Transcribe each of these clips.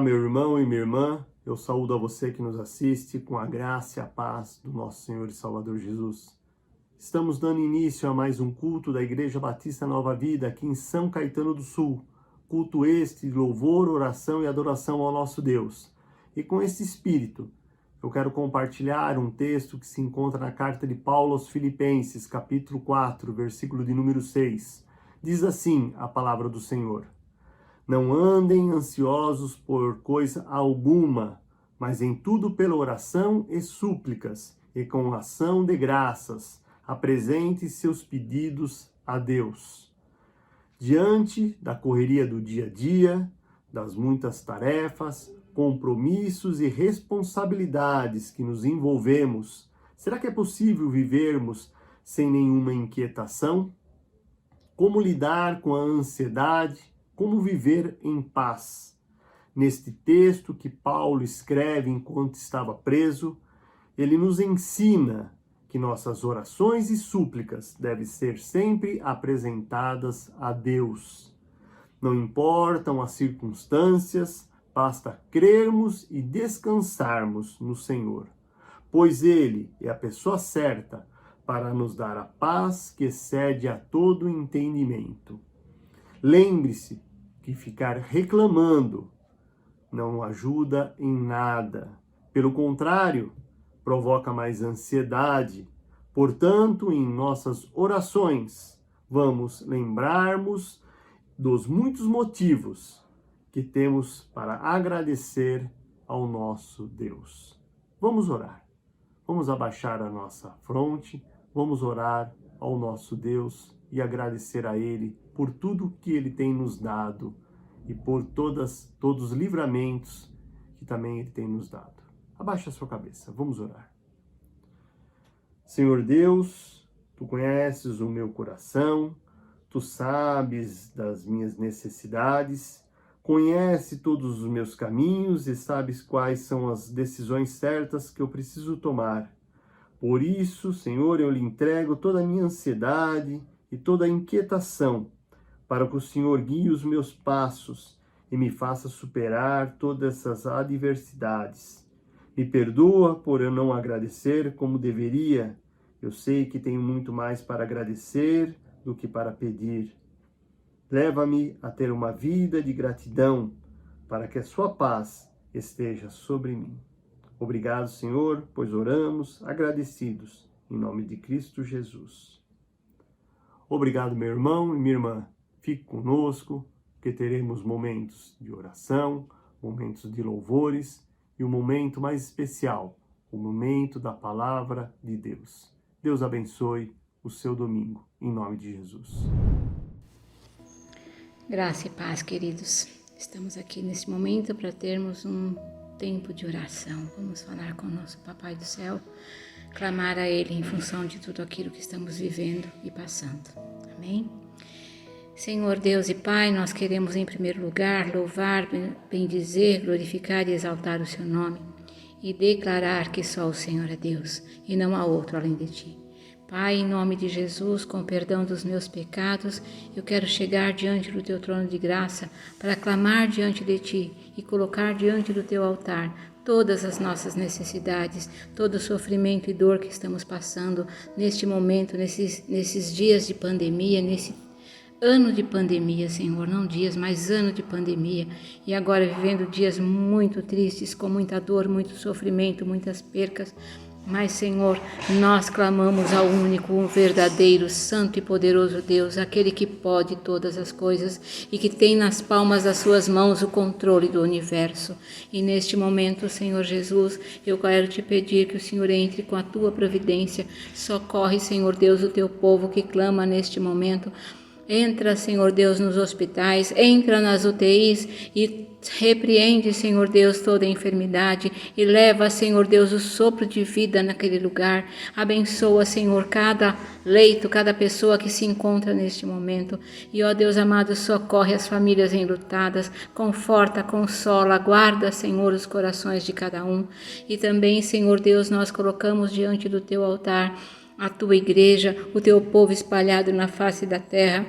meu irmão e minha irmã, eu saúdo a você que nos assiste com a graça e a paz do nosso Senhor e Salvador Jesus. Estamos dando início a mais um culto da Igreja Batista Nova Vida aqui em São Caetano do Sul. Culto este de louvor, oração e adoração ao nosso Deus. E com esse espírito, eu quero compartilhar um texto que se encontra na carta de Paulo aos Filipenses, capítulo 4, versículo de número 6. Diz assim a palavra do Senhor: Não andem ansiosos por coisa alguma, mas em tudo pela oração e súplicas, e com ação de graças, apresente seus pedidos a Deus. Diante da correria do dia a dia, das muitas tarefas, compromissos e responsabilidades que nos envolvemos, será que é possível vivermos sem nenhuma inquietação? Como lidar com a ansiedade? Como viver em paz? Neste texto que Paulo escreve enquanto estava preso, ele nos ensina que nossas orações e súplicas devem ser sempre apresentadas a Deus. Não importam as circunstâncias, basta crermos e descansarmos no Senhor, pois Ele é a pessoa certa para nos dar a paz que excede a todo entendimento. Lembre-se que ficar reclamando não ajuda em nada. Pelo contrário, provoca mais ansiedade. Portanto, em nossas orações, vamos lembrarmos dos muitos motivos que temos para agradecer ao nosso Deus. Vamos orar. Vamos abaixar a nossa fronte, vamos orar ao nosso Deus e agradecer a Ele por tudo que Ele tem nos dado e por todos os livramentos que também Ele tem nos dado. Abaixe a sua cabeça, vamos orar. Senhor Deus, Tu conheces o meu coração, Tu sabes das minhas necessidades, conhece todos os meus caminhos e sabes quais são as decisões certas que eu preciso tomar. Por isso, Senhor, eu lhe entrego toda a minha ansiedade e toda a inquietação, para que o Senhor guie os meus passos e me faça superar todas essas adversidades. Me perdoa por eu não agradecer como deveria. Eu sei que tenho muito mais para agradecer do que para pedir. Leva-me a ter uma vida de gratidão, para que a sua paz esteja sobre mim. Obrigado, Senhor, pois oramos agradecidos, em nome de Cristo Jesus. Obrigado, meu irmão e minha irmã. Fique conosco, que teremos momentos de oração, momentos de louvores e um momento mais especial, o momento da palavra de Deus. Deus abençoe o seu domingo, em nome de Jesus. Graça e paz, queridos. Estamos aqui nesse momento para termos um tempo de oração. Vamos falar com o nosso Papai do Céu, clamar a Ele em função de tudo aquilo que estamos vivendo e passando. Amém? Senhor Deus e Pai, nós queremos em primeiro lugar louvar, bendizer, glorificar e exaltar o Seu nome e declarar que só o Senhor é Deus e não há outro além de Ti. Pai, em nome de Jesus, com o perdão dos meus pecados, eu quero chegar diante do Teu trono de graça para clamar diante de Ti e colocar diante do Teu altar todas as nossas necessidades, todo o sofrimento e dor que estamos passando neste momento, nesses dias de pandemia, nesse ano de pandemia, Senhor, não dias, mas ano de pandemia, e agora vivendo dias muito tristes, com muita dor, muito sofrimento, muitas percas, mas, Senhor, nós clamamos ao único, verdadeiro, santo e poderoso Deus, aquele que pode todas as coisas e que tem nas palmas das suas mãos o controle do universo. E neste momento, Senhor Jesus, eu quero te pedir que o Senhor entre com a tua providência, socorre, Senhor Deus, o teu povo que clama neste momento. Entra, Senhor Deus, nos hospitais, entra nas UTIs e repreende, Senhor Deus, toda a enfermidade e leva, Senhor Deus, o sopro de vida naquele lugar. Abençoa, Senhor, cada leito, cada pessoa que se encontra neste momento. E, ó Deus amado, socorre as famílias enlutadas, conforta, consola, guarda, Senhor, os corações de cada um. E também, Senhor Deus, nós colocamos diante do teu altar a tua igreja, o teu povo espalhado na face da terra,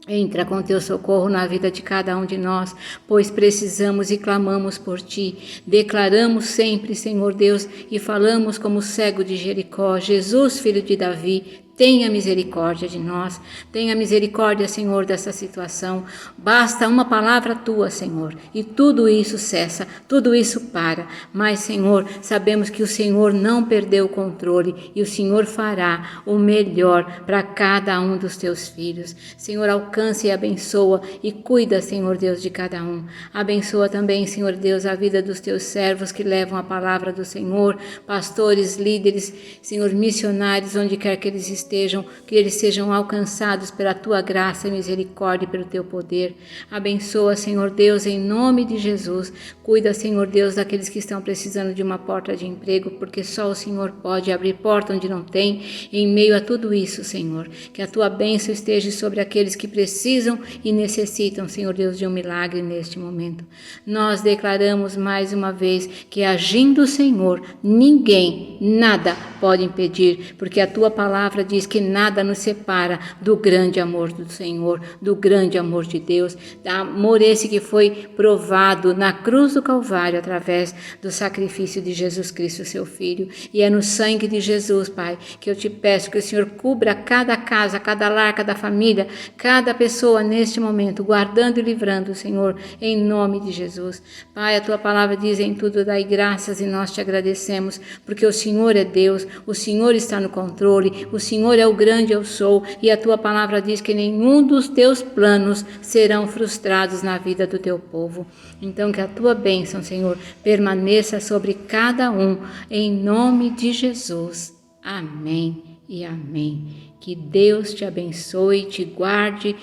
Entra com teu socorro na vida de cada um de nós, pois precisamos e clamamos por ti. Declaramos sempre, Senhor Deus, e falamos como o cego de Jericó: Jesus, filho de Davi, tenha misericórdia de nós. Tenha misericórdia, Senhor, dessa situação. Basta uma palavra tua, Senhor, e tudo isso cessa, tudo isso para. Mas, Senhor, sabemos que o Senhor não perdeu o controle e o Senhor fará o melhor para cada um dos teus filhos. Senhor, alcança e abençoa e cuida, Senhor Deus, de cada um. Abençoa também, Senhor Deus, a vida dos teus servos que levam a palavra do Senhor, pastores, líderes, Senhor, missionários, onde quer que eles estejam, que eles sejam alcançados pela tua graça e misericórdia e pelo teu poder. Abençoa, Senhor Deus, em nome de Jesus. Cuida, Senhor Deus, daqueles que estão precisando de uma porta de emprego, porque só o Senhor pode abrir porta onde não tem. Em meio a tudo isso, Senhor, que a tua bênção esteja sobre aqueles que precisam e necessitam, Senhor Deus, de um milagre neste momento. Nós declaramos mais uma vez que agindo o Senhor, ninguém, nada pode impedir, porque a tua palavra diz que nada nos separa do grande amor do Senhor, do grande amor de Deus, amor esse que foi provado na cruz do Calvário através do sacrifício de Jesus Cristo, seu Filho. E é no sangue de Jesus, Pai, que eu te peço que o Senhor cubra cada casa, cada lar, cada família, cada pessoa neste momento, guardando e livrando, Senhor, em nome de Jesus. Pai, a tua palavra diz: em tudo dai graças, e nós te agradecemos, porque o Senhor é Deus, o Senhor está no controle, o Senhor é o grande eu sou, e a tua palavra diz que nenhum dos teus planos serão frustrados na vida do teu povo. Então que a tua bênção, Senhor, permaneça sobre cada um, em nome de Jesus. Amém e amém. Que Deus te abençoe e te guarde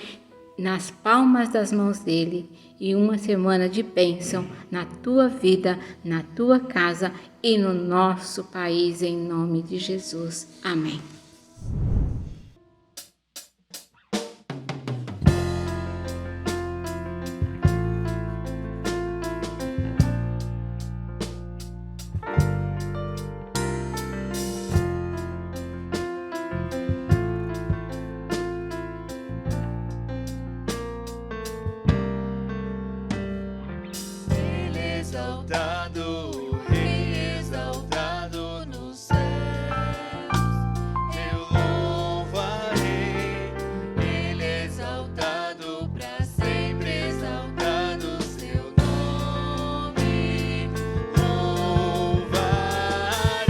nas palmas das mãos dele, e uma semana de bênção na tua vida, na tua casa e no nosso país, em nome de Jesus. Amém. Exaltado, Rei exaltado nos céus, eu louvarei. Ele é exaltado para sempre, exaltado seu nome, louvarei.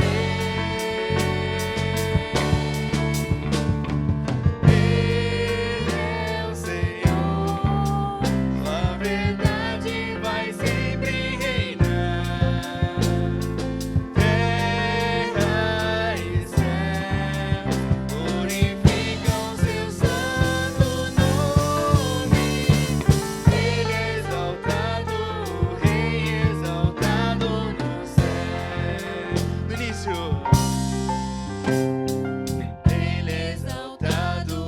Ele é o Senhor, a verdade vai sempre reinar. Terra e céu glorificam seu santo nome. Ele é exaltado, Rei exaltado no céu. No início. Ele é exaltado,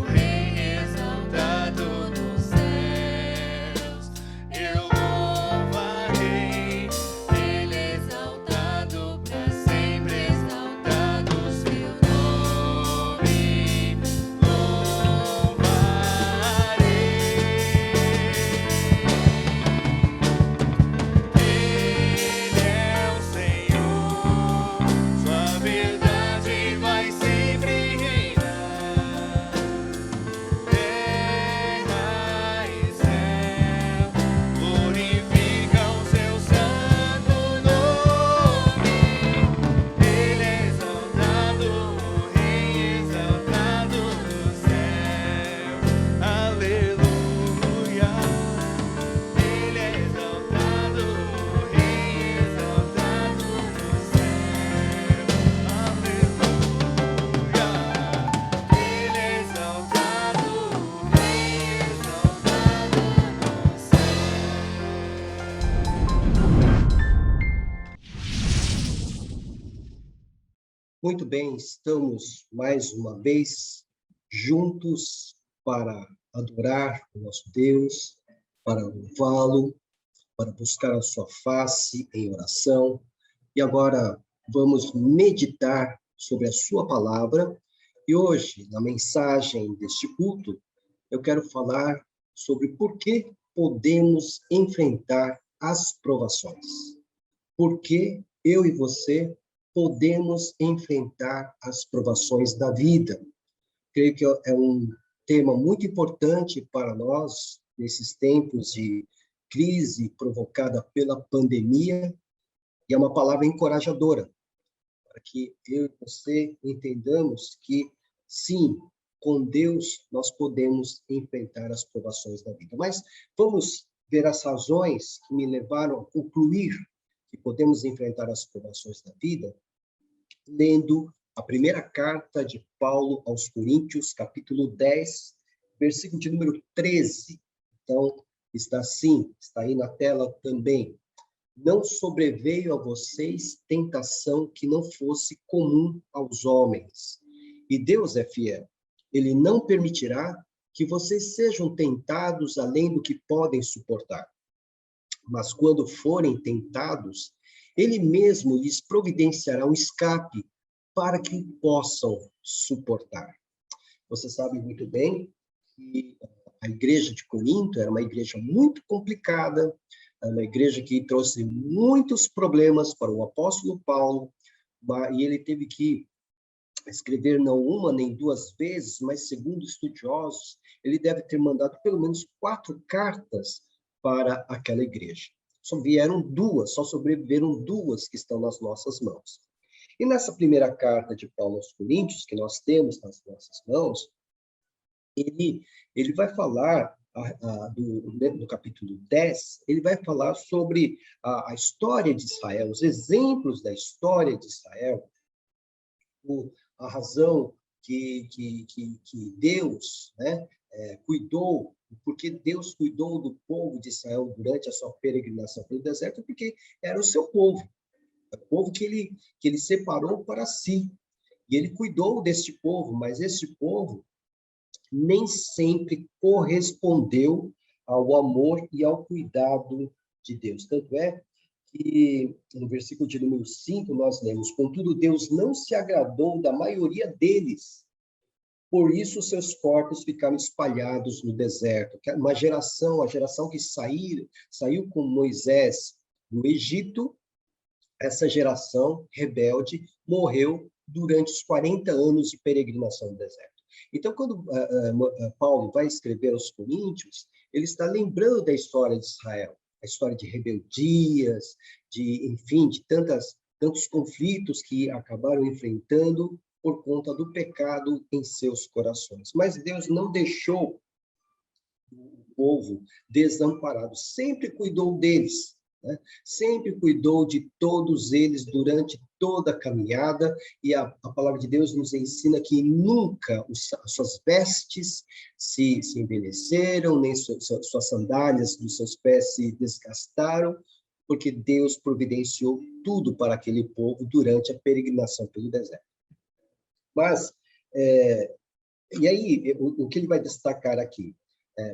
Rei exaltado nos céus. Eu louvarei. Ele é exaltado para sempre, exaltado seu nome, louvarei. Ele é o Senhor, sua verdade vai sempre reinar. Terra e céu glorificam seu santo nome. Ele é exaltado, Rei exaltado no céu. Aleluia. Ele é exaltado, Rei exaltado no céu. Aleluia. Ele é exaltado, Rei exaltado no Muito bem, estamos mais uma vez juntos para adorar o nosso Deus, para louvá-lo, para buscar a sua face em oração. E agora vamos meditar sobre a sua palavra. E hoje, na mensagem deste culto, eu quero falar sobre por que podemos enfrentar as provações. Por que eu e você podemos enfrentar as provações da vida. Creio que é um tema muito importante para nós, nesses tempos de crise provocada pela pandemia, e é uma palavra encorajadora, para que eu e você entendamos que, sim, com Deus nós podemos enfrentar as provações da vida. Mas vamos ver as razões que me levaram a concluir que podemos enfrentar as provações da vida, lendo a primeira carta de Paulo aos Coríntios, capítulo 10, versículo de número 13. Então, está assim, está aí na tela também. Não sobreveio a vocês tentação que não fosse comum aos homens. E Deus é fiel. Ele não permitirá que vocês sejam tentados além do que podem suportar. Mas quando forem tentados, ele mesmo lhes providenciará um escape para que possam suportar. Você sabe muito bem que a igreja de Corinto era uma igreja muito complicada, uma igreja que trouxe muitos problemas para o apóstolo Paulo, e ele teve que escrever não uma nem duas vezes, mas segundo estudiosos, ele deve ter mandado pelo menos 4 cartas para aquela igreja. Só sobreviveram 2 que estão nas nossas mãos. E nessa primeira carta de Paulo aos Coríntios, que nós temos nas nossas mãos, ele vai falar, do capítulo 10, ele vai falar sobre a história de Israel, os exemplos da história de Israel, a razão que Deus, né, cuidou, porque Deus cuidou do povo de Israel durante a sua peregrinação pelo deserto, porque era o seu povo, o povo que ele separou para si. E ele cuidou deste povo, mas este povo nem sempre correspondeu ao amor e ao cuidado de Deus. Tanto é que no versículo de número 5 nós lemos: contudo, Deus não se agradou da maioria deles, por isso seus corpos ficaram espalhados no deserto. Uma geração, a geração que saiu com Moisés do Egito, essa geração rebelde morreu durante os 40 anos de peregrinação no deserto. Então, quando Paulo vai escrever aos Coríntios, ele está lembrando da história de Israel, a história de rebeldias, enfim, de tantos conflitos que acabaram enfrentando por conta do pecado em seus corações. Mas Deus não deixou o povo desamparado, sempre cuidou deles, né? Sempre cuidou de todos eles durante toda a caminhada, e a palavra de Deus nos ensina que nunca as suas vestes se envelheceram, nem suas sandálias dos seus pés se desgastaram, porque Deus providenciou tudo para aquele povo durante a peregrinação pelo deserto. Mas, e aí, o que ele vai destacar aqui?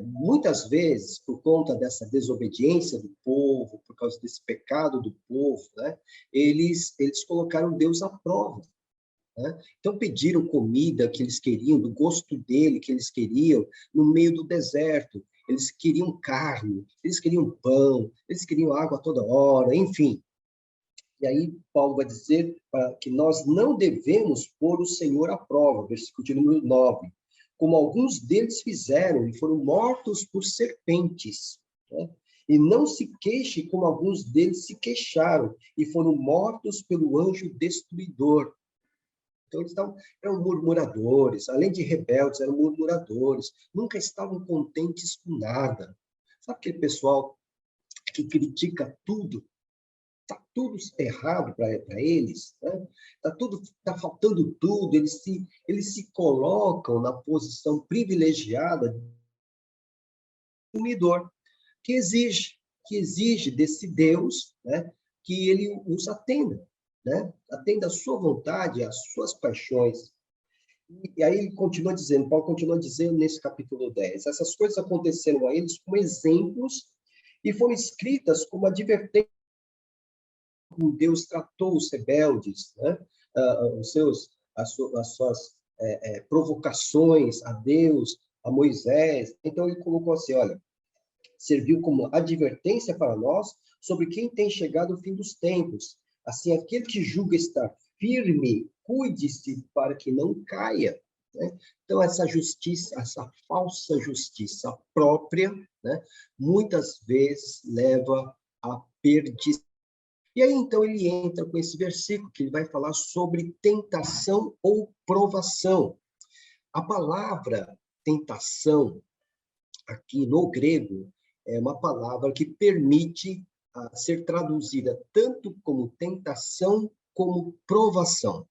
Muitas vezes, por conta dessa desobediência do povo, por causa desse pecado do povo, né, eles colocaram Deus à prova, né? Então, pediram comida que eles queriam, do gosto dele, que eles queriam, no meio do deserto. Eles queriam carne, eles queriam pão, eles queriam água toda hora, enfim. E aí, Paulo vai dizer que nós não devemos pôr o Senhor à prova, versículo de número 9. Como alguns deles fizeram e foram mortos por serpentes, né? E não se queixe como alguns deles se queixaram e foram mortos pelo anjo destruidor. Então, eles eram murmuradores, além de rebeldes, eram murmuradores, nunca estavam contentes com nada. Sabe aquele pessoal que critica tudo? Está tudo errado para eles, né? Tá faltando tudo, eles se colocam na posição privilegiada do consumidor, que exige desse Deus, né, que ele os atenda, né? Atenda a sua vontade, as suas paixões. E aí ele continua dizendo, Paulo continua dizendo nesse capítulo 10, essas coisas aconteceram a eles como exemplos e foram escritas como advertências, como Deus tratou os rebeldes, né? As suas provocações a Deus, a Moisés. Então ele colocou assim, olha, serviu como advertência para nós sobre quem tem chegado o fim dos tempos. Assim, aquele que julga estar firme, cuide-se para que não caia. Né? Então, essa justiça, essa falsa justiça própria, né, muitas vezes leva à perdição. E aí, então, ele entra com esse versículo que ele vai falar sobre tentação ou provação. A palavra tentação, aqui no grego, é uma palavra que permite ser traduzida tanto como tentação como provação.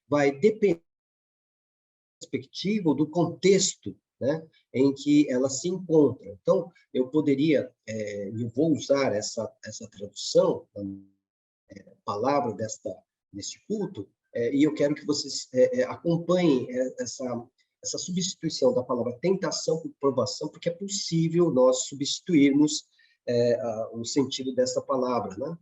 Vai depender da perspectiva, do contexto, né, em que ela se encontra. Então, eu poderia, eu vou usar essa tradução, a palavra deste culto, e eu quero que vocês acompanhem essa substituição da palavra tentação por provação, porque é possível nós substituirmos o sentido dessa palavra, né?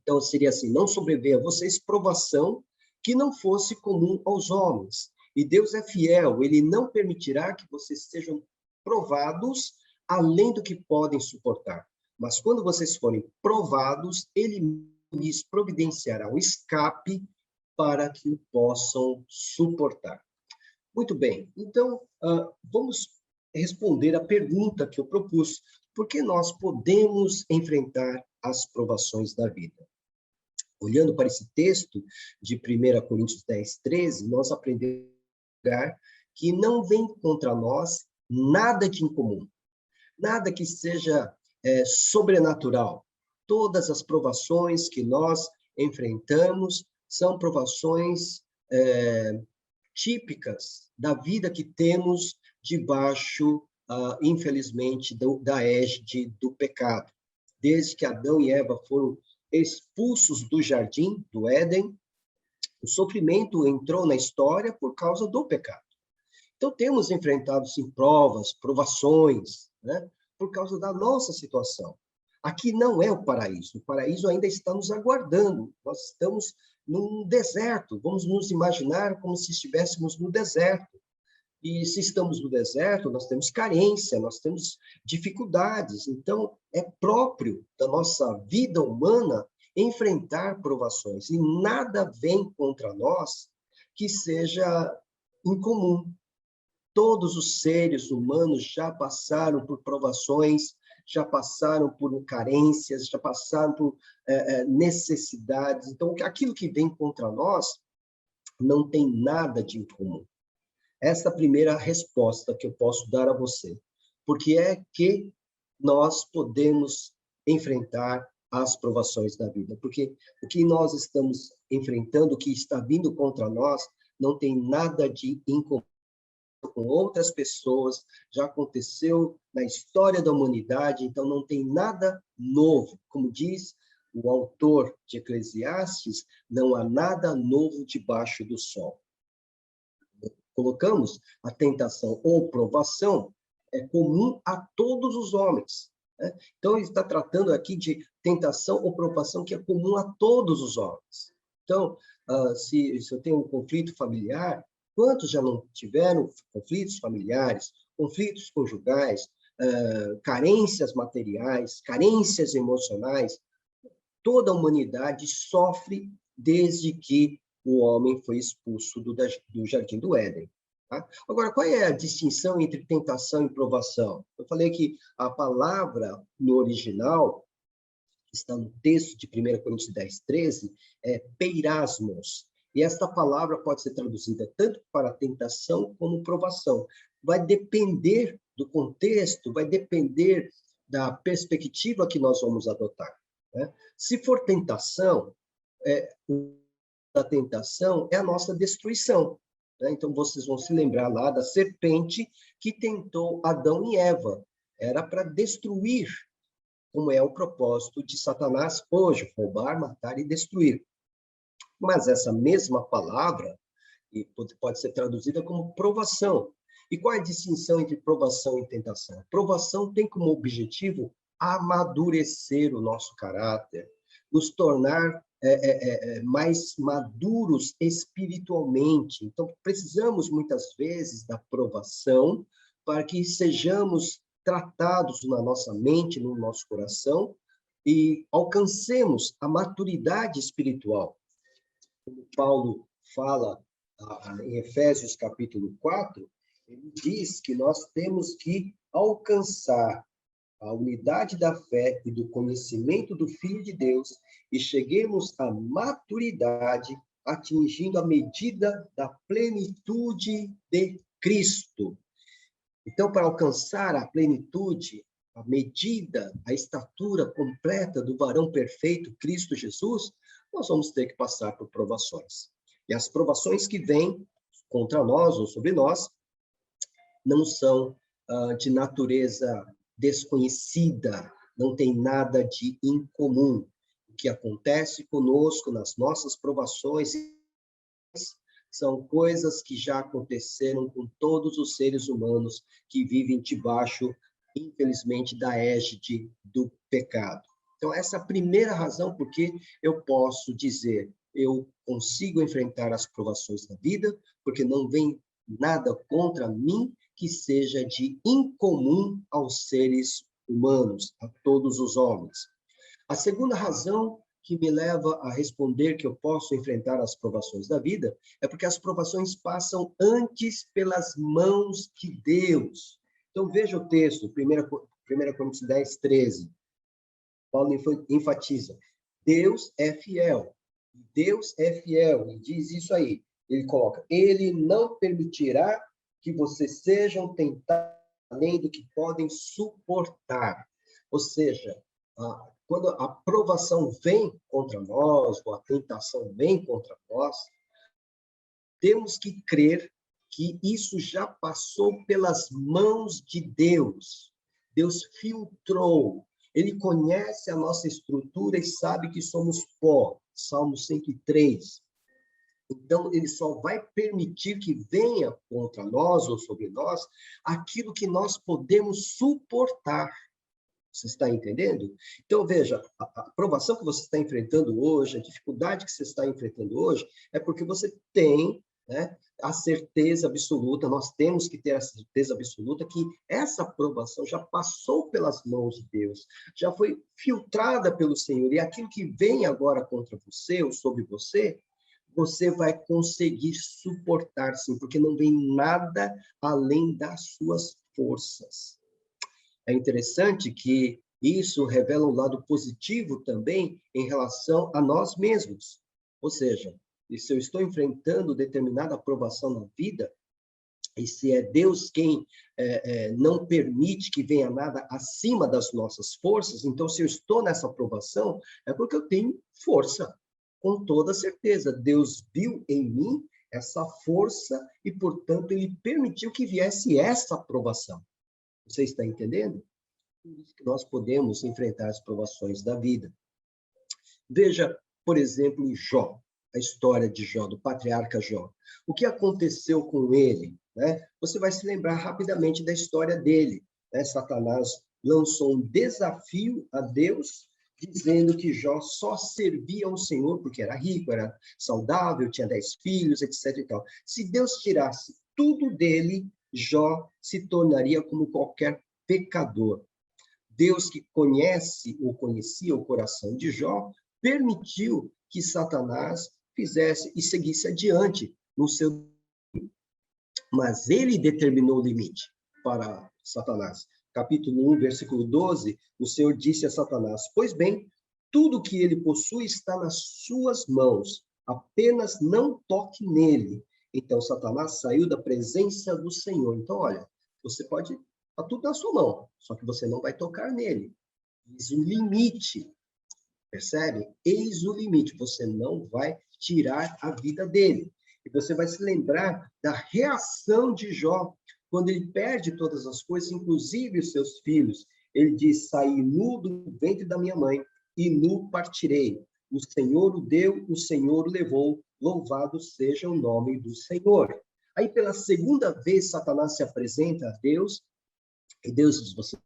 Então, seria assim, não sobreveia a vocês provação que não fosse comum aos homens. E Deus é fiel, ele não permitirá que vocês sejam provados além do que podem suportar. Mas quando vocês forem provados, ele lhes providenciará um escape para que o possam suportar. Muito bem, então, vamos responder a pergunta que eu propus. Por que nós podemos enfrentar as provações da vida? Olhando para esse texto de 1 Coríntios 10, 13, nós aprendemos que não vem contra nós nada de incomum, nada que seja sobrenatural. Todas as provações que nós enfrentamos são provações típicas da vida que temos debaixo, infelizmente, da égide do pecado. Desde que Adão e Eva foram expulsos do jardim, do Éden, o sofrimento entrou na história por causa do pecado. Então, temos enfrentado, sim, provas, provações, né, por causa da nossa situação. Aqui não é o paraíso ainda está nos aguardando. Nós estamos num deserto, vamos nos imaginar como se estivéssemos no deserto. E se estamos no deserto, nós temos carência, nós temos dificuldades. Então, é próprio da nossa vida humana enfrentar provações. E nada vem contra nós que seja incomum. Todos os seres humanos já passaram por provações, já passaram por carências, já passaram por necessidades. Então, aquilo que vem contra nós não tem nada de incomum. Essa é a primeira resposta que eu posso dar a você. Porque é que nós podemos enfrentar as provações da vida. Porque o que nós estamos enfrentando, o que está vindo contra nós, não tem nada de incomum com outras pessoas, já aconteceu na história da humanidade, então não tem nada novo. Como diz o autor de Eclesiastes, não há nada novo debaixo do sol. Colocamos a tentação ou provação é comum a todos os homens. Né? Então, ele está tratando aqui de tentação ou provação que é comum a todos os homens. Então, se eu tenho um conflito familiar, quantos já não tiveram conflitos familiares, conflitos conjugais, carências materiais, carências emocionais? Toda a humanidade sofre desde que o homem foi expulso do Jardim do Éden. Tá? Agora, qual é a distinção entre tentação e provação? Eu falei que a palavra no original, que está no texto de 1 Coríntios 10, 13, é peirasmos. E esta palavra pode ser traduzida tanto para tentação como provação. Vai depender do contexto, vai depender da perspectiva que nós vamos adotar. Né? Se for tentação, a tentação é a nossa destruição. Né? Então, vocês vão se lembrar lá da serpente que tentou Adão e Eva. Era para destruir, como é o propósito de Satanás hoje, roubar, matar e destruir. Mas essa mesma palavra pode ser traduzida como provação. E qual é a distinção entre provação e tentação? Provação tem como objetivo amadurecer o nosso caráter, nos tornar mais maduros espiritualmente. Então, precisamos, muitas vezes, da provação para que sejamos tratados na nossa mente, no nosso coração, e alcancemos a maturidade espiritual. Como Paulo fala em Efésios capítulo 4, ele diz que nós temos que alcançar a unidade da fé e do conhecimento do Filho de Deus e cheguemos à maturidade, atingindo a medida da plenitude de Cristo. Então, para alcançar a plenitude, a medida, a estatura completa do varão perfeito, Cristo Jesus, nós vamos ter que passar por provações. E as provações que vêm contra nós ou sobre nós não são de natureza desconhecida, não tem nada de incomum. O que acontece conosco nas nossas provações são coisas que já aconteceram com todos os seres humanos que vivem debaixo, infelizmente, da égide do pecado. Então, essa é a primeira razão porque eu posso dizer, eu consigo enfrentar as provações da vida, porque não vem nada contra mim que seja de incomum aos seres humanos, a todos os homens. A segunda razão que me leva a responder que eu posso enfrentar as provações da vida é porque as provações passam antes pelas mãos de Deus. Então, veja o texto, 1 Coríntios 10, 13. Paulo enfatiza, Deus é fiel. Deus é fiel, e diz isso aí. Ele coloca, ele não permitirá que vocês sejam tentados além do que podem suportar. Ou seja, quando a provação vem contra nós, ou a tentação vem contra nós, temos que crer que isso já passou pelas mãos de Deus. Deus filtrou. Ele conhece a nossa estrutura e sabe que somos pó. Salmo 103. Então, ele só vai permitir que venha contra nós ou sobre nós aquilo que nós podemos suportar. Você está entendendo? Então, veja, a provação que você está enfrentando hoje, a dificuldade que você está enfrentando hoje, é porque você tem, né, a certeza absoluta, nós temos que ter a certeza absoluta que essa provação já passou pelas mãos de Deus, já foi filtrada pelo Senhor, e aquilo que vem agora contra você ou sobre você, você vai conseguir suportar, sim, porque não vem nada além das suas forças. É interessante que isso revela um lado positivo também em relação a nós mesmos. Ou seja, se eu estou enfrentando determinada provação na vida, e se é Deus quem não permite que venha nada acima das nossas forças, então se eu estou nessa provação, é porque eu tenho força. Com toda certeza, Deus viu em mim essa força e, portanto, ele permitiu que viesse essa provação. Você está entendendo? Por isso que nós podemos enfrentar as provações da vida. Veja, por exemplo, Jó, a história de Jó, do patriarca Jó. O que aconteceu com ele? Né? Você vai se lembrar rapidamente da história dele. Né? Satanás lançou um desafio a Deus, dizendo que Jó só servia ao Senhor porque era rico, era saudável, tinha 10 filhos, etc. E tal. Se Deus tirasse tudo dele, Jó se tornaria como qualquer pecador. Deus, que conhece ou conhecia o coração de Jó, permitiu que Satanás fizesse e seguisse adiante no seu... Mas ele determinou o limite para Satanás. Capítulo 1, versículo 12, o Senhor disse a Satanás, pois bem, tudo que ele possui está nas suas mãos, apenas não toque nele. Então, Satanás saiu da presença do Senhor. Então, olha, você pode... Está tudo na sua mão, só que você não vai tocar nele. Eis o limite. Percebe? Eis o limite. Você não vai tirar a vida dele. E você vai se lembrar da reação de Jó, quando ele perde todas as coisas, inclusive os seus filhos. Ele diz, saí nu do ventre da minha mãe, e nu partirei. O Senhor o deu, o Senhor o levou, louvado seja o nome do Senhor. Aí, pela segunda vez, Satanás se apresenta a Deus, e Deus diz, você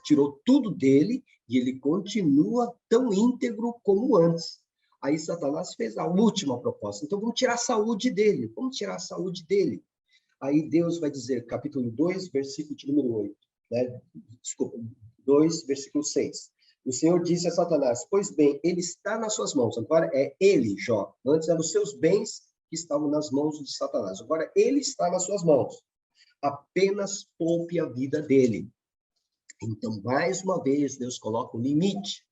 tirou tudo dele, e ele continua tão íntegro como antes. Aí Satanás fez a última proposta. Então, vamos tirar a saúde dele. Vamos tirar a saúde dele. Aí Deus vai dizer, capítulo 2, versículo de número 8, né? Desculpa, 2, versículo 6. O Senhor disse a Satanás, pois bem, ele está nas suas mãos. Agora é ele, Jó. Antes eram os seus bens que estavam nas mãos de Satanás. Agora ele está nas suas mãos. Apenas poupe a vida dele. Então, mais uma vez, Deus coloca um limite.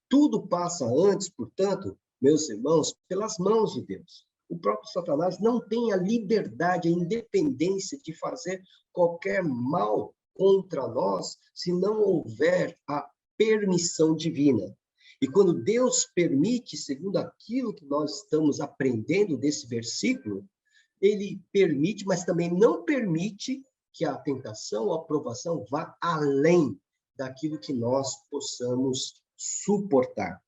Tudo passa antes, portanto, meus irmãos, pelas mãos de Deus. O próprio Satanás não tem a liberdade, a independência de fazer qualquer mal contra nós, se não houver a permissão divina. E quando Deus permite, segundo aquilo que nós estamos aprendendo desse versículo, ele permite, mas também não permite que a tentação ou a provação vá além daquilo que nós possamos suportar.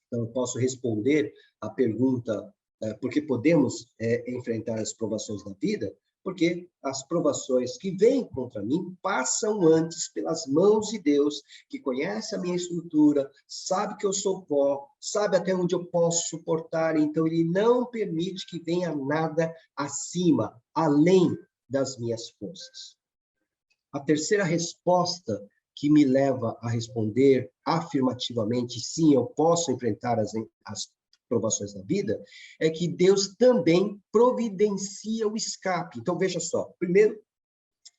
Então, eu posso responder a pergunta, por que podemos enfrentar as provações da vida? Porque as provações que vêm contra mim passam antes pelas mãos de Deus, que conhece a minha estrutura, sabe que eu sou pó, sabe até onde eu posso suportar, então ele não permite que venha nada acima, além das minhas forças. A terceira resposta que me leva a responder afirmativamente, sim, eu posso enfrentar as provações da vida, é que Deus também providencia o escape. Então, veja só, primeiro,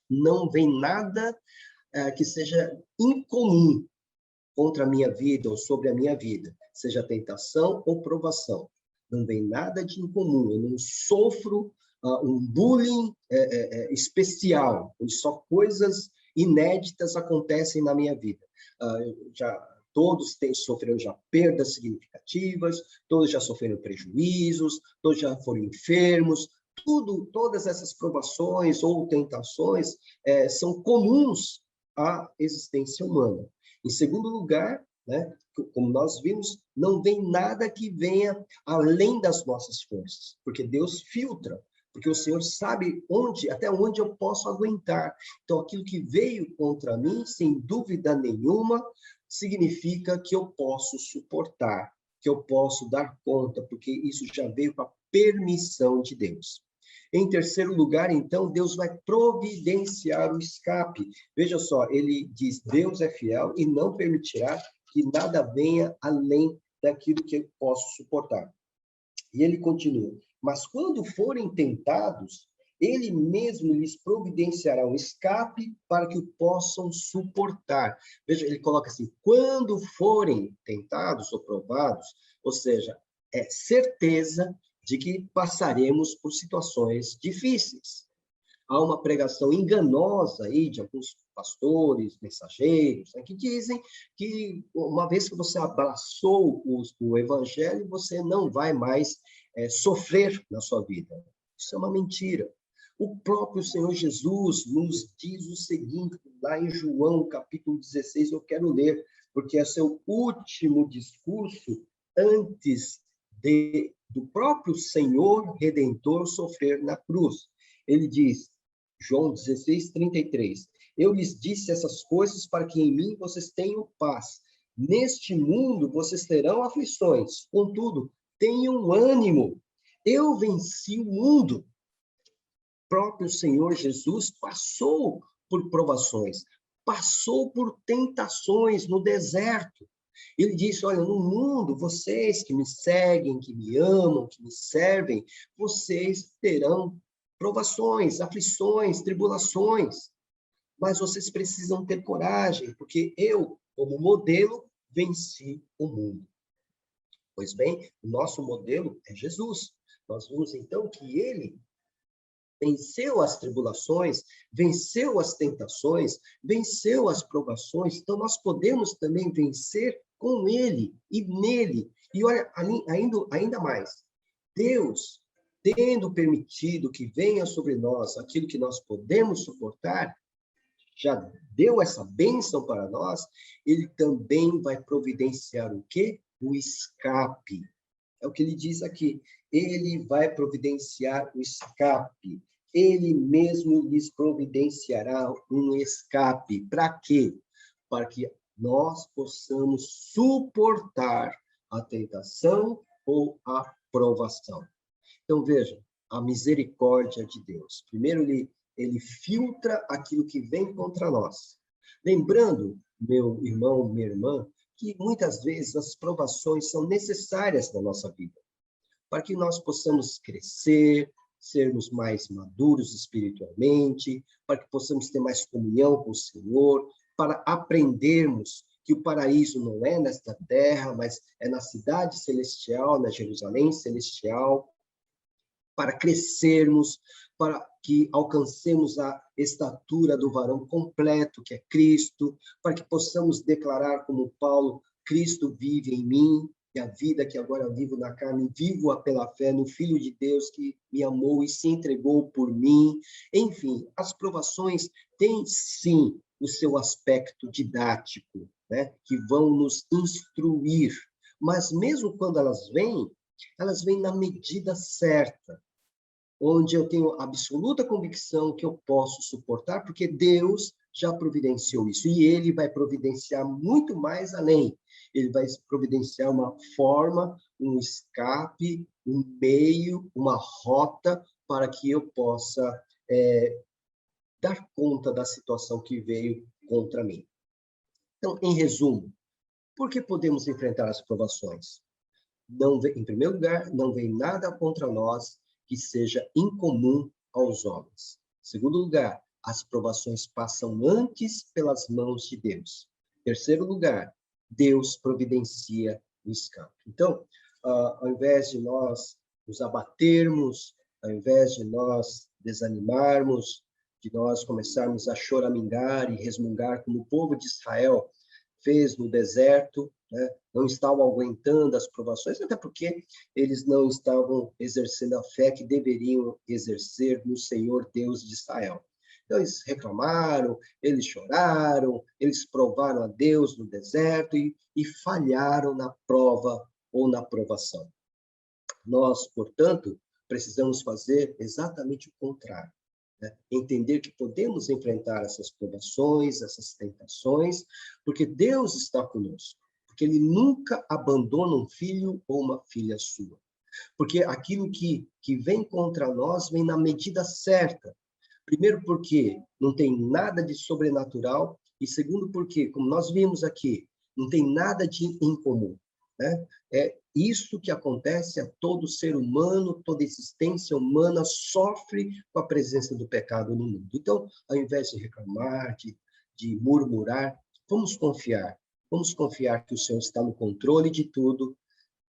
não vem nada que seja incomum contra a minha vida ou sobre a minha vida, seja tentação ou provação. Não vem nada de incomum, eu não sofro um bullying especial, onde só coisas inéditas acontecem na minha vida. Todos sofreram já perdas significativas, todos já sofreram prejuízos, todos já foram enfermos, todas essas provações ou tentações são comuns à existência humana. Em segundo lugar, né, como nós vimos, não vem nada que venha além das nossas forças, porque Deus filtra, porque o Senhor sabe até onde eu posso aguentar. Então, aquilo que veio contra mim, sem dúvida nenhuma, significa que eu posso suportar, que eu posso dar conta, porque isso já veio com a permissão de Deus. Em terceiro lugar, então, Deus vai providenciar o escape. Veja só, ele diz, Deus é fiel e não permitirá que nada venha além daquilo que eu posso suportar. E ele continua, mas quando forem tentados, ele mesmo lhes providenciará um escape para que o possam suportar. Veja, ele coloca assim, quando forem tentados ou provados, ou seja, é certeza de que passaremos por situações difíceis. Há uma pregação enganosa aí de alguns pastores, mensageiros, né, que dizem que uma vez que você abraçou o evangelho, você não vai mais sofrer na sua vida. Isso é uma mentira. O próprio Senhor Jesus nos diz o seguinte, lá em João, capítulo 16, eu quero ler, porque é seu último discurso antes do próprio Senhor Redentor sofrer na cruz. Ele diz, João 16, 33, eu lhes disse essas coisas para que em mim vocês tenham paz. Neste mundo vocês terão aflições, contudo, tenham ânimo. Eu venci o mundo. O próprio Senhor Jesus passou por provações, passou por tentações no deserto. Ele disse, olha, no mundo, vocês que me seguem, que me amam, que me servem, vocês terão provações, aflições, tribulações. Mas vocês precisam ter coragem, porque eu, como modelo, venci o mundo. Pois bem, o nosso modelo é Jesus. Nós vimos, então, que ele venceu as tribulações, venceu as tentações, venceu as provações. Então, nós podemos também vencer com ele e nele. E olha, ainda mais, Deus, tendo permitido que venha sobre nós aquilo que nós podemos suportar, já deu essa bênção para nós, ele também vai providenciar o quê? O escape. É o que ele diz aqui. Ele vai providenciar o escape. Ele mesmo lhes providenciará um escape. Para quê? Para que nós possamos suportar a tentação ou a provação. Então, veja, a misericórdia de Deus. Primeiro, ele filtra aquilo que vem contra nós. Lembrando, meu irmão, minha irmã, que muitas vezes as provações são necessárias na nossa vida, para que nós possamos crescer, sermos mais maduros espiritualmente, para que possamos ter mais comunhão com o Senhor, para aprendermos que o paraíso não é nesta terra, mas é na cidade celestial, na Jerusalém celestial, para crescermos, para que alcancemos a estatura do varão completo, que é Cristo, para que possamos declarar como Paulo, Cristo vive em mim, e a vida que agora vivo na carne, vivo-a pela fé no Filho de Deus que me amou e se entregou por mim. Enfim, as provações têm, sim, o seu aspecto didático, né? Que vão nos instruir. Mas mesmo quando elas vêm na medida certa, onde eu tenho absoluta convicção que eu posso suportar, porque Deus já providenciou isso. E Ele vai providenciar muito mais além. Ele vai providenciar uma forma, um escape, um meio, uma rota para que eu possa dar conta da situação que veio contra mim. Então, em resumo, por que podemos enfrentar as provações? Em primeiro lugar, não vem nada contra nós que seja incomum aos homens. Em segundo lugar, as provações passam antes pelas mãos de Deus. Em terceiro lugar, Deus providencia o escape. Então, ao invés de nós nos abatermos, ao invés de nós desanimarmos, de nós começarmos a choramingar e resmungar, como o povo de Israel fez no deserto, né? Não estavam aguentando as provações, até porque eles não estavam exercendo a fé que deveriam exercer no Senhor Deus de Israel. Então, eles reclamaram, eles choraram, eles provaram a Deus no deserto e falharam na prova ou na provação. Nós, portanto, precisamos fazer exatamente o contrário. Né? Entender que podemos enfrentar essas provações, essas tentações, porque Deus está conosco. Porque Ele nunca abandona um filho ou uma filha sua. Porque aquilo que vem contra nós vem na medida certa. Primeiro, porque não tem nada de sobrenatural. E segundo, porque, como nós vimos aqui, não tem nada de incomum. Né? É isso que acontece a todo ser humano, toda existência humana sofre com a presença do pecado no mundo. Então, ao invés de reclamar, de murmurar, vamos confiar. Vamos confiar que o Senhor está no controle de tudo,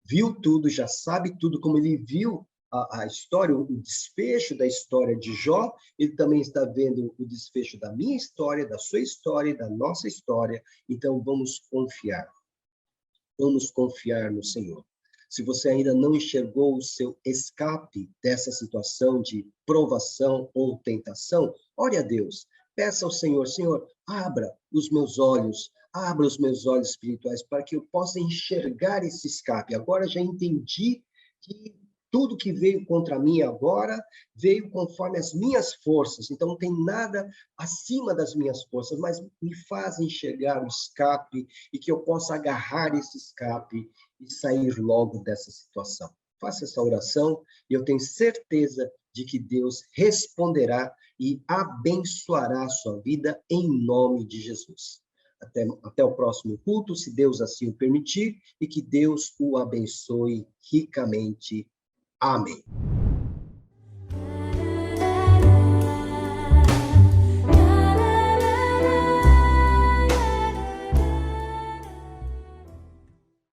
viu tudo, já sabe tudo, como Ele viu a história, o desfecho da história de Jó, Ele também está vendo o desfecho da minha história, da sua história e da nossa história. Então, vamos confiar. Vamos confiar no Senhor. Se você ainda não enxergou o seu escape dessa situação de provação ou tentação, ore a Deus. Peça ao Senhor, Senhor, abra os meus olhos espirituais para que eu possa enxergar esse escape. Agora já entendi que tudo que veio contra mim agora veio conforme as minhas forças. Então, não tem nada acima das minhas forças, mas me faz enxergar o escape e que eu possa agarrar esse escape e sair logo dessa situação. Faça essa oração e eu tenho certeza de que Deus responderá e abençoará a sua vida em nome de Jesus. Até o próximo culto, se Deus assim o permitir, e que Deus o abençoe ricamente. Amém.